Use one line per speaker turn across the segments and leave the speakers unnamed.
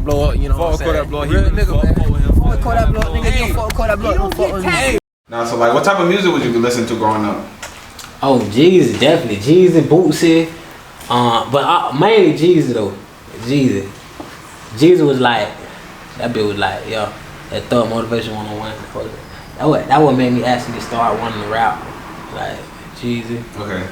blow up, you know what I'm saying?
Kodak blow up,
Real nigga, man. Fuck Kodak blow up, nigga.
Hey.
You don't fuck Kodak blow up, don't fuck with me.
Now, so like, what type of music would you be listening to growing up?
Oh, Jeezy, definitely. Jeezy, Bootsy. But mainly Jeezy though. Jeezy. Jeezy was like, that bitch was like, yo, that Thug Motivation 101. That what made me actually start wanting to rap. Like, Jeezy.
Okay.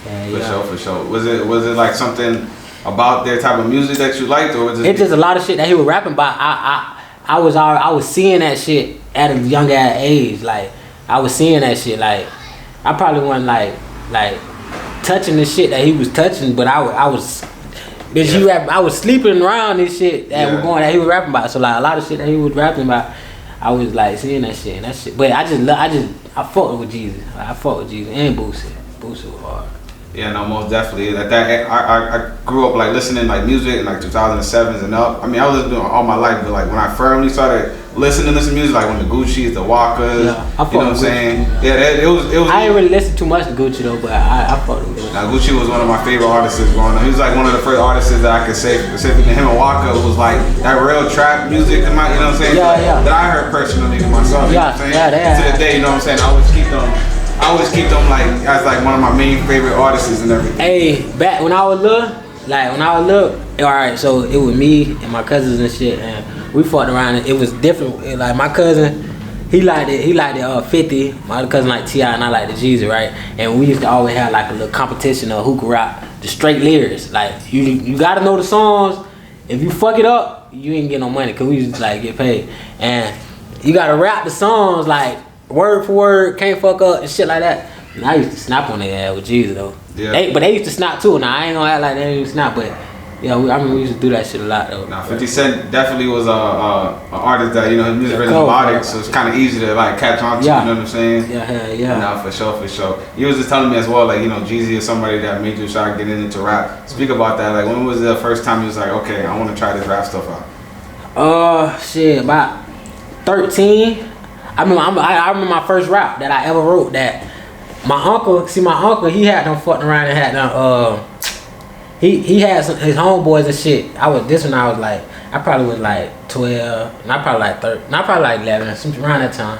Yeah,
For sure. Was it like something about their type of music that you liked, or was it?
It's just a lot of shit that he was rapping about. I was seeing that shit at a young ass age. Like, I was seeing that shit. Like, I probably wasn't like touching the shit that he was touching, but I was. Bitch, I was sleeping around this shit that he was rapping about. So like a lot of shit that he was rapping about, I was like seeing that shit and that shit. But I fucked with Jeezy. I fucked with Jeezy and Boosie. Boosie was hard.
Yeah, no, most definitely. Like that, I grew up like listening like music in like 2007s and up. I mean, I was listening all my life, but like when I firmly started listening to music, like when the Gucci's, the Walkers, you know what I'm saying? Yeah, it was.
I ain't really listen too much to Gucci though, but I fucked with it.
Now Gucci was one of my favorite artists growing up. He was like one of the first artists that I could say specifically. Him and Walker was like that real trap music, you know what I'm saying?
Yeah.
That I heard personally to myself. You know what I'm saying? To the day, you know what I'm saying? I always keep them like as like one of my main favorite artists and everything.
Hey, back when I was little, alright, so it was me and my cousins and shit, and we fought around. It was different. Like my cousin, he liked it 50. My other cousin liked T.I. and I liked the Jeezy, right? And we used to always have like a little competition of who could rap the straight lyrics. Like you gotta know the songs. If you fuck it up, you ain't get no money, cause we used to like get paid. And you gotta rap the songs like word for word, can't fuck up and shit like that. And I used to snap on their ass with Jeezy though. Yeah. But they used to snap too. Now I ain't gonna act like they didn't snap, but yeah, we used to do that shit a lot though.
Now 50 Cent definitely was a artist that, you know, his music really melodic, so it's kind of easy to like catch on to, you know what I'm saying?
Yeah.
Nah, for sure. You was just telling me as well, like, you know, Jeezy is somebody that made you start getting into rap. Speak about that. Like, when was the first time you was like, okay, I want to try this rap stuff out?
Shit, about 13. I remember my first rap that I ever wrote. That my uncle, he had them fucking around and had them. He had his homeboys and shit. I probably was like 12, not probably like 13, not probably like 11, something around that time.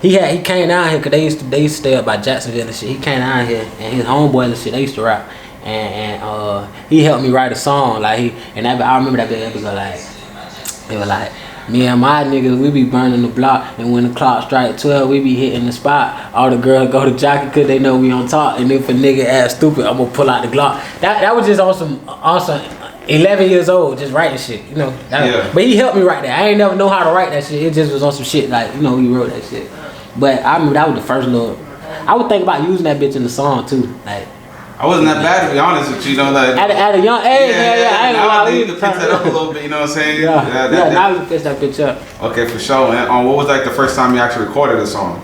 He came down here because they used to stay up by Jacksonville and shit. He came down here and his homeboys and shit, they used to rap. And he helped me write a song. I remember that episode, like, they were like, me and my niggas, we be burning the block, and when the clock strike 12, we be hitting the spot. All the girls go to jockey cause they know we on top, and if a nigga ass stupid, I'm gonna pull out the Glock. That was just awesome. 11 years old, just writing shit, you know. But he helped me write that. I ain't never know how to write that shit. It just was on some shit, like, you know, he wrote that shit. But I remember that was the first little. I would think about using that bitch in the song too, like.
I wasn't that bad, to be honest with you, you know, like
at a young age, I ain't gonna lie.
You can fix that up a little bit, you know what I'm saying?
Now we can fix that bitch up.
Okay, for sure. And what was like the first time you actually recorded a song?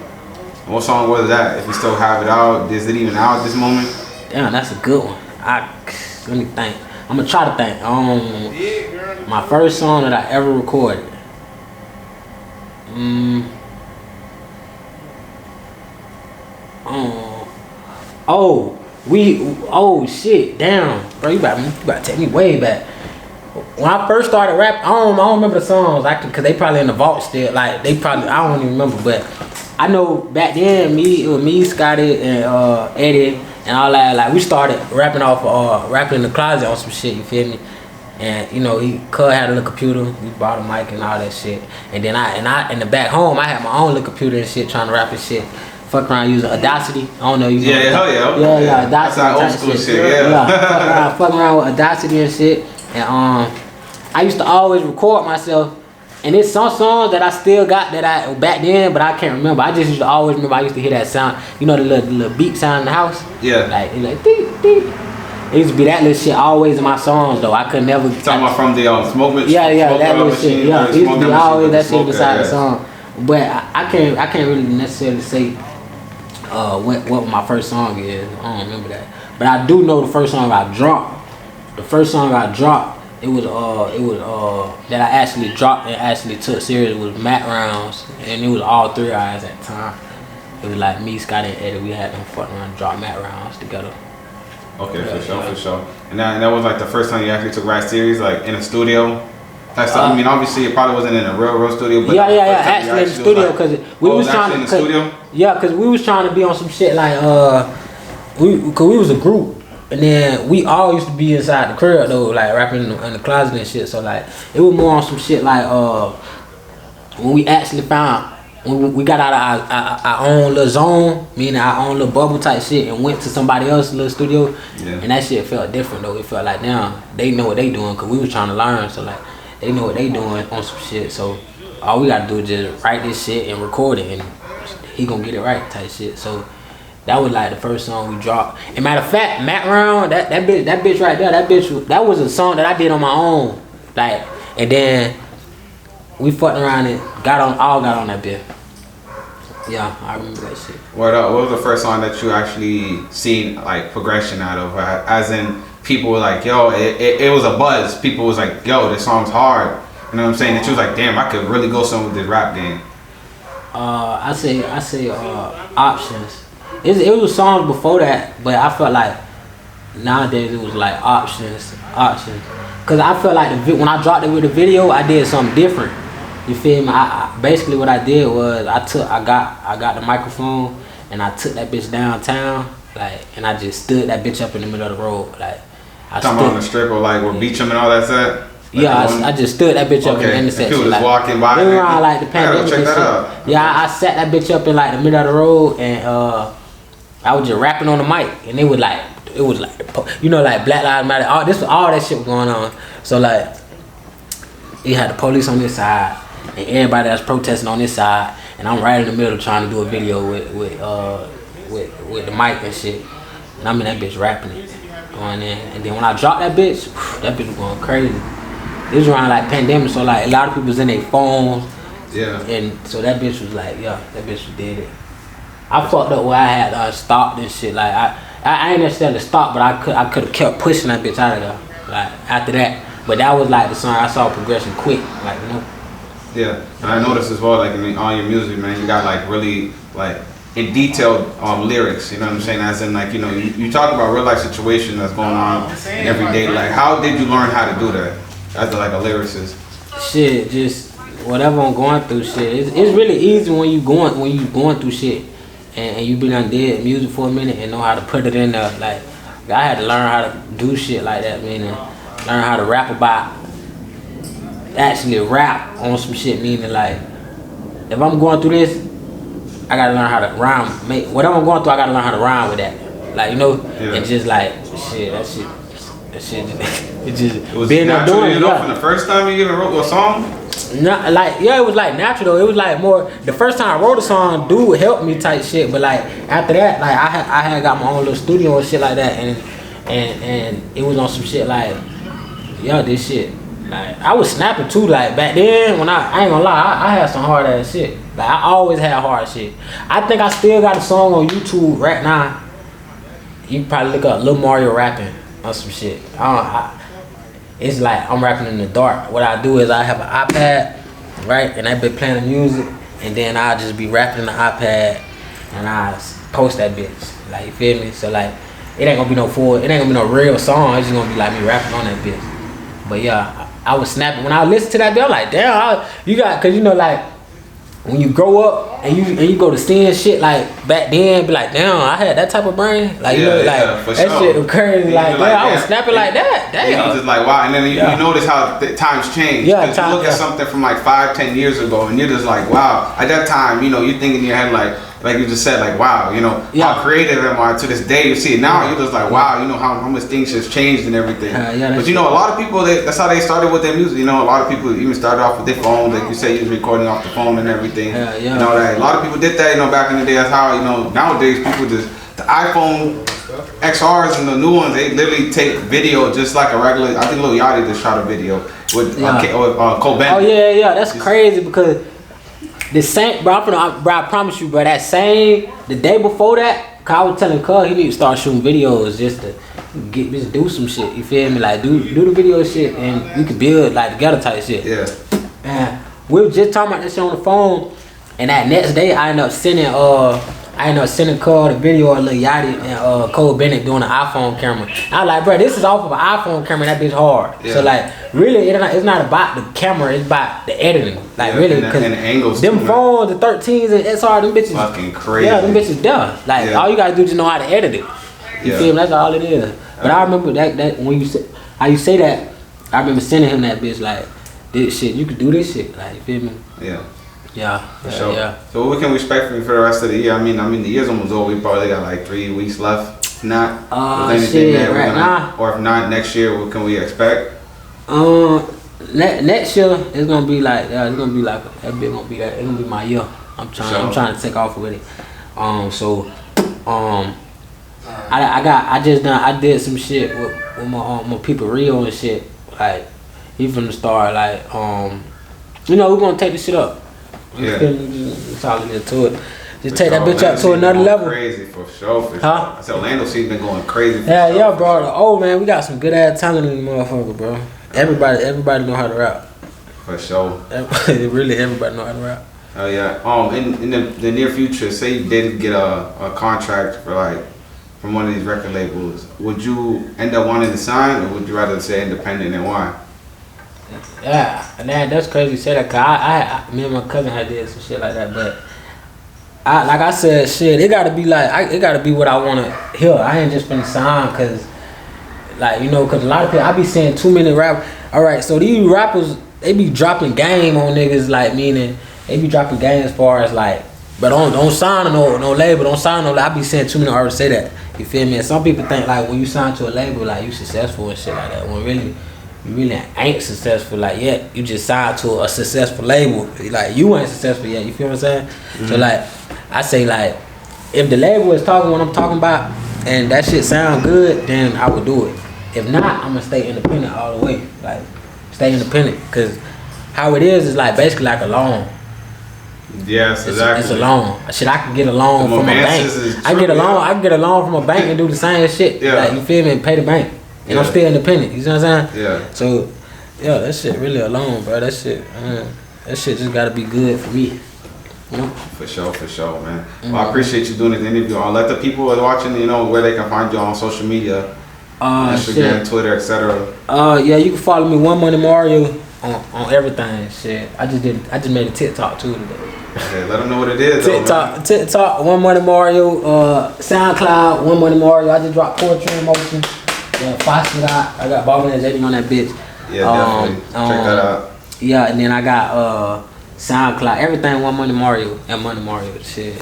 What song was that? If you still have it out, is it even out at this moment?
Damn, that's a good one. Let me think. I'm gonna try to think. My first song that I ever recorded. Shit, damn, bro, you about to take me way back. When I first started rapping, I don't remember the songs, cause they probably in the vault still. Like I don't even remember, but I know back then it was me, Scotty, and Eddie, and all that. Like we started rapping rapping in the closet on some shit. You feel me? And you know, Cuz had a little computer. We bought a mic and all that shit. And then I in the back home, I had my own little computer and shit, trying to rap and shit. Fuck around using Audacity. I don't know you.
Yeah,
Audacity.
That's that old school shit.
Fuck around with Audacity and shit. And I used to always record myself. And there's some songs that I still got that I back then, but I can't remember. I just used to always remember. I used to hear that sound. You know the little beep sound in the house.
Yeah.
Like beep beep. It used to be that little shit always in my songs though. I could never.
Talking about from the smoke machine.
Yeah, that little shit. Yeah, it used to be always that shit beside the song. But I can't really necessarily say what my first song is. I don't remember that. But I do know the first song I dropped. The first song I dropped, it was that I actually dropped and actually took serious was Matt Rounds, and it was all three of us at the time. It was like me, Scotty, and Eddie. We had them fucking around and drop Matt Rounds together.
Okay, for sure. And that was like the first time you actually took rap serious, like in a studio. Like, so, I mean, obviously, it probably wasn't in a real studio, but
actually in the studio, because we was trying to.
In the studio?
Yeah, because we was trying to be on some shit like cause we was a group, and then we all used to be inside the crib though, like rapping in the closet and shit. So like, it was more on some shit like when we actually found. When we got out of our own little zone, meaning our own little bubble type shit, and went to somebody else's little studio, and that shit felt different though. It felt like now they know what they doing, cause we was trying to learn. So like, they know what they doing on some shit. So all we gotta do is just write this shit and record it, and he gonna get it right type shit. So that was like the first song we dropped. And matter of fact, Matt Round, that bitch right there, that was a song that I did on my own. Like, and then we fucked around and got on that bitch. Yeah, I remember that shit.
What was the first song that you actually seen like progression out of? As in, people were like, yo, it was a buzz. People was like, yo, this song's hard. You know what I'm saying? That you was like, damn, I could really go somewhere with this rap game.
I say options. It was songs before that, but I felt like nowadays it was like options. Cause I felt like when I dropped it with the video, I did something different. You feel me? I basically what I did was I got the microphone and I took that bitch downtown, like, and I just stood that bitch up in the middle of the road, like.
Talking about on the strip or like where Beecham and all that set? Like,
yeah, I just stood that bitch up in the intersection.
People just
like,
walking by.
They around like the pandemic and shit. Yeah, I sat that bitch up in like the middle of the road, and I was just rapping on the mic, and it was like you know, like Black Lives Matter. All that shit was going on. So like, you had the police on this side, and everybody that's protesting on this side, and I'm right in the middle trying to do a video with the mic and shit, and I'm in that bitch rapping it, going in, and then when I dropped that bitch was going crazy. It was around like pandemic, so like a lot of people was in their phones, and so that bitch was like, that bitch did it. I fucked up where I had stopped and shit. Like I ain't necessarily stopped, but I could have kept pushing that bitch out of there. Like after that, but that was like the song I saw progression quick, like you know.
Yeah, and I noticed as well, like in all your music, man, you got like really like in detailed lyrics. You know what I'm saying? As in, like, you know, you talk about real life situations that's going on in every day. Like, how did you learn how to do that as like a lyricist?
Shit, just whatever I'm going through. Shit, it's really easy when you going through shit, and you been done did music for a minute and know how to put it in there. Like, I had to learn how to do shit like that, meaning learn how to rap about. Actually rap on some shit, meaning like, if I'm going through this, I gotta learn how to rhyme. Whatever I'm going through, I gotta learn how to rhyme with that. Like, you know, and just like that shit. It just
was
being
natural,
doing it.
From the first time you even wrote a song.
Not like it was like natural though. It was like more the first time I wrote a song, dude helped me type shit. But like after that, like I had got my own little studio and shit like that, and it was on some shit like, this shit. Like, I was snapping too, like back then when I ain't gonna lie, I had some hard ass shit. Like I always had hard shit. I think I still got a song on YouTube right now. You can probably look up Lil Mario rapping on some shit. It's like I'm rapping in the dark. What I do is I have an iPad, right, and I be playing the music, and then I just be rapping in the iPad, and I post that bitch. Like, you feel me? So like, it ain't gonna be no real song. It's just gonna be like me rapping on that bitch. But yeah. I was snapping when I listened to that bill. I'm like, damn, cause you know, like when you grow up and you go to seeing shit like back then, be like, damn, I had that type of brain. Like, you know, like that sure. Shit was crazy. Like, damn, I was snapping like that. Damn.
You was just like, wow. And then you notice how times change.
Yeah,
you look at something from like 5-10 years ago, and you're just like, wow. At that time, you know, you're thinking in your head like you just said, like, wow, you know, how creative am I to this day? You see it now, you're just like, wow, you know how much things has changed and everything. But you know, a lot of people, that's how they started with their music. You know, a lot of people even started off with their phones, like you say, you was recording off the phone and everything. You know, that a lot of people did that. You know, back in the day, that's how, you know, nowadays people just the iPhone XRs and the new ones, they literally take video just like a regular. I think Lil Yachty just shot a video with Cole Bennett.
Oh yeah, that's crazy because. The same, bro, I promise you, bro, the day before that, cause I was telling Cuz he need to start shooting videos just to do some shit, you feel me? Like, do the video shit and we could build, like, together type shit.
Yeah.
And we were just talking about this shit on the phone, and that next day I ended up sending I ended up sending Cole the video of Lil Yachty and Cole Bennett doing an iPhone camera. I was like, bro, this is off of an iPhone camera. That bitch hard. Yeah. So like, really, it's not about the camera. It's about the editing. Like really, because
the angles.
Them phones, the 13s and SR, them bitches
fucking crazy.
Yeah, them bitches done. Like all you gotta do is know how to edit it. You feel me? That's all it is. But I remember that when you say how you say that, I remember sending him that bitch like, this shit, you could do this shit. Like, you feel me?
Yeah.
Yeah.
For sure. Yeah. So what we can expect from you for the rest of the year? I mean the year's almost over. We probably got like 3 weeks left. If not,
shit, right now.
Or if not, next year, what can we expect?
Next year it's gonna be like it's gonna be like that bit gonna be that. It's gonna be my year. I'm trying to take off with it. I did some shit with my people Rio and shit. Like he from the start. Like we're gonna take this shit up.
Yeah.
It's all into it. Just take that bitch up to another level.
Crazy for sure.
Huh?
I said Orlando C's been going crazy.
Yeah, bro. Oh man, we got some good ass talent in the motherfucker, bro. Everybody know how to rap.
For sure.
Really, everybody know how to rap.
Oh yeah. In the near future, say you did get a contract for like from one of these record labels, would you end up wanting to sign, or would you rather say independent, and why?
Yeah, and that's crazy you say that, cause I me and my cousin had did some shit like that, but like I said, shit, it gotta be like it gotta be what I wanna hear. I ain't just finna sign, cause like cause a lot of people I be seeing too many rap. All right, so these rappers they be dropping game on niggas, like meaning they be dropping game as far as like, but don't sign no label, don't sign no. I be seeing too many artists say that. You feel me? And some people think like when you sign to a label, like you successful and shit like that. When really you really ain't successful like yet. You just signed to a successful label. Like you ain't successful yet. You feel what I'm saying? Mm-hmm. So like I say like if the label is talking what I'm talking about and that shit sound good, then I would do it. If not, I'm gonna stay independent all the way. Like stay independent, cause how it is like basically like a loan.
Yes, exactly.
It's a loan. Shit, I can get a loan from a bank. I can get a loan from a bank and do the same shit. Yeah. Like you feel me? And pay the bank. And I'm still independent, you know what I'm saying?
Yeah.
So, yeah, that shit really alone, bro. That shit just gotta be good for me. You know? For sure,
man. Well, I appreciate you doing this interview. I'll let the people who are watching, where they can find you on social media. Instagram, Twitter, etc.
Yeah, you can follow me, One Money Mario, on everything. Shit. I just made a TikTok too today.
Okay, let them know what it is.
TikTok, One Money Mario, SoundCloud, One Money Mario. I just dropped Poetry in Motion. Yeah, Foster I got Ballin' as 80 on that bitch.
Yeah, definitely. Check that out.
Yeah, and then I got SoundCloud, everything One Money Mario and Money Mario shit,